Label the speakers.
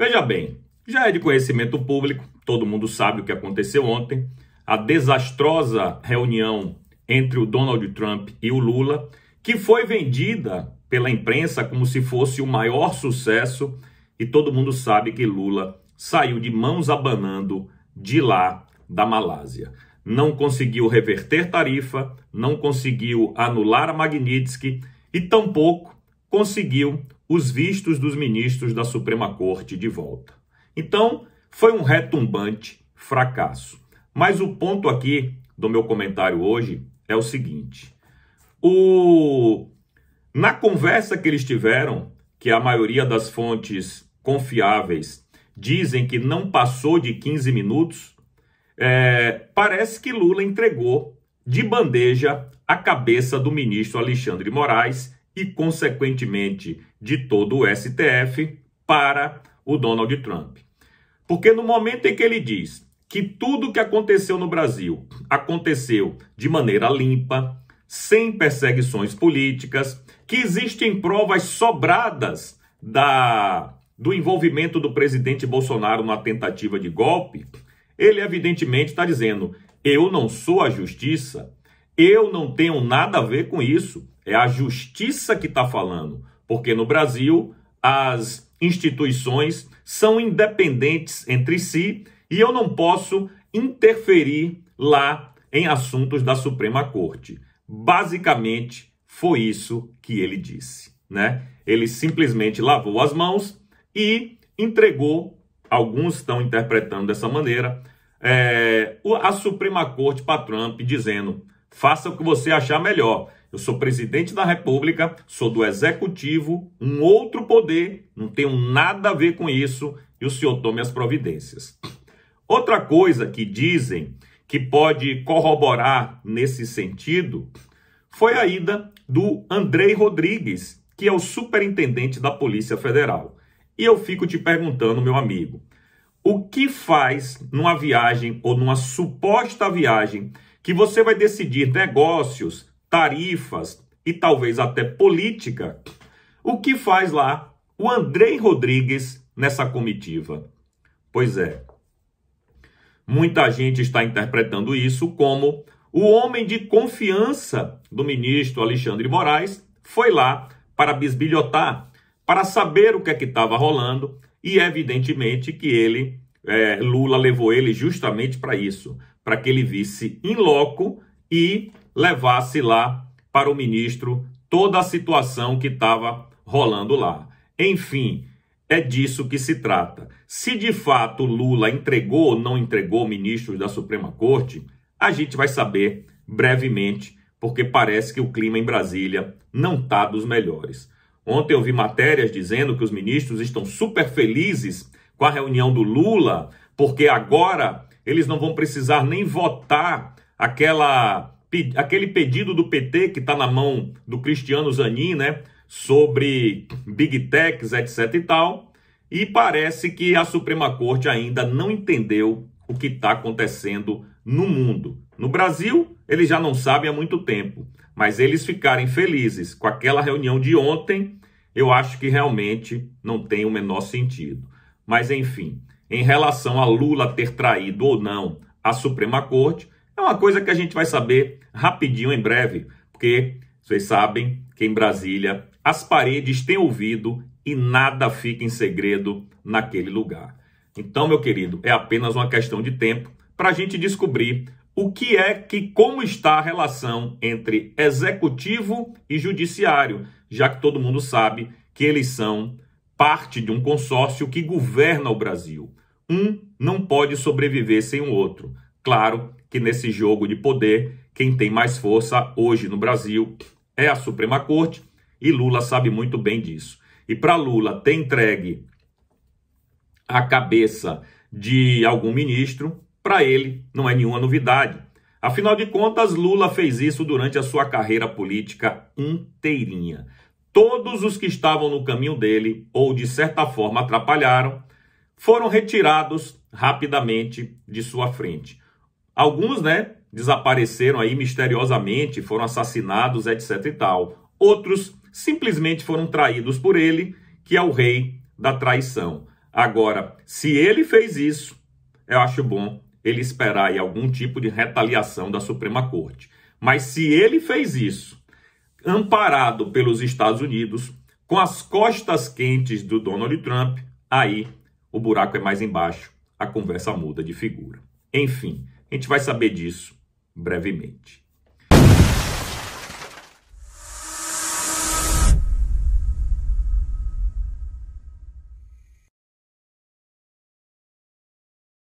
Speaker 1: Veja bem, já é de conhecimento público, todo mundo sabe o que aconteceu ontem, a desastrosa reunião entre o Donald Trump e o Lula, que foi vendida pela imprensa como se fosse o maior sucesso, e todo mundo sabe que Lula saiu de mãos abanando de lá da Malásia. Não conseguiu reverter tarifa, não conseguiu anular a Magnitsky e tampouco conseguiu os vistos dos ministros da Suprema Corte de volta. Então, foi um retumbante fracasso. Mas o ponto aqui do meu comentário hoje é o seguinte: na conversa que eles tiveram, que a maioria das fontes confiáveis dizem que não passou de 15 minutos, parece que Lula entregou de bandeja a cabeça do ministro Alexandre de Moraes e, consequentemente, de todo o STF para o Donald Trump. Porque no momento em que ele diz que tudo que aconteceu no Brasil aconteceu de maneira limpa, sem perseguições políticas, que existem provas sobradas do envolvimento do presidente Bolsonaro na tentativa de golpe, ele evidentemente está dizendo: eu não sou a justiça, eu não tenho nada a ver com isso, é a justiça que está falando, porque no Brasil as instituições são independentes entre si e eu não posso interferir lá em assuntos da Suprema Corte. Basicamente, foi isso que ele disse, né? Ele simplesmente lavou as mãos e entregou, alguns estão interpretando dessa maneira, a Suprema Corte para Trump, dizendo: faça o que você achar melhor. Eu sou presidente da República, sou do Executivo, um outro poder, não tenho nada a ver com isso, e o senhor tome as providências. Outra coisa que dizem que pode corroborar nesse sentido foi a ida do Andrei Rodrigues, que é o superintendente da Polícia Federal. E eu fico te perguntando, meu amigo, o que faz numa viagem ou numa suposta viagem que você vai decidir negócios, tarifas e talvez até política? O que faz lá o Andrei Rodrigues nessa comitiva? Pois é, muita gente está interpretando isso como o homem de confiança do ministro Alexandre de Moraes foi lá para bisbilhotar, para saber o que é que estava rolando, e evidentemente que Lula levou ele justamente para isso, para que ele visse in loco e levasse lá para o ministro toda a situação que estava rolando lá. Enfim, é disso que se trata. Se de fato Lula entregou ou não entregou ministros da Suprema Corte, a gente vai saber brevemente, porque parece que o clima em Brasília não está dos melhores. Ontem eu vi matérias dizendo que os ministros estão super felizes com a reunião do Lula, porque agora eles não vão precisar nem votar aquele pedido do PT que está na mão do Cristiano Zanin, né, sobre Big Techs, etc e tal. E parece que a Suprema Corte ainda não entendeu o que está acontecendo no mundo. No Brasil, eles já não sabem há muito tempo, mas eles ficarem felizes com aquela reunião de ontem, eu acho que realmente não tem o menor sentido. Mas enfim, em relação a Lula ter traído ou não a Suprema Corte, é uma coisa que a gente vai saber rapidinho, em breve, porque vocês sabem que em Brasília as paredes têm ouvido e nada fica em segredo naquele lugar. Então, meu querido, é apenas uma questão de tempo para a gente descobrir como está a relação entre executivo e judiciário, já que todo mundo sabe que eles são parte de um consórcio que governa o Brasil. Um não pode sobreviver sem o outro. Claro que nesse jogo de poder, quem tem mais força hoje no Brasil é a Suprema Corte, e Lula sabe muito bem disso. E para Lula ter entregue a cabeça de algum ministro, para ele não é nenhuma novidade. Afinal de contas, Lula fez isso durante a sua carreira política inteirinha. Todos os que estavam no caminho dele, ou de certa forma atrapalharam, foram retirados rapidamente de sua frente. Alguns, desapareceram aí misteriosamente, foram assassinados, etc e tal. Outros simplesmente foram traídos por ele, que é o rei da traição. Agora, se ele fez isso, eu acho bom ele esperar aí algum tipo de retaliação da Suprema Corte. Mas se ele fez isso, amparado pelos Estados Unidos, com as costas quentes do Donald Trump, aí o buraco é mais embaixo, a conversa muda de figura. Enfim, a gente vai saber disso brevemente.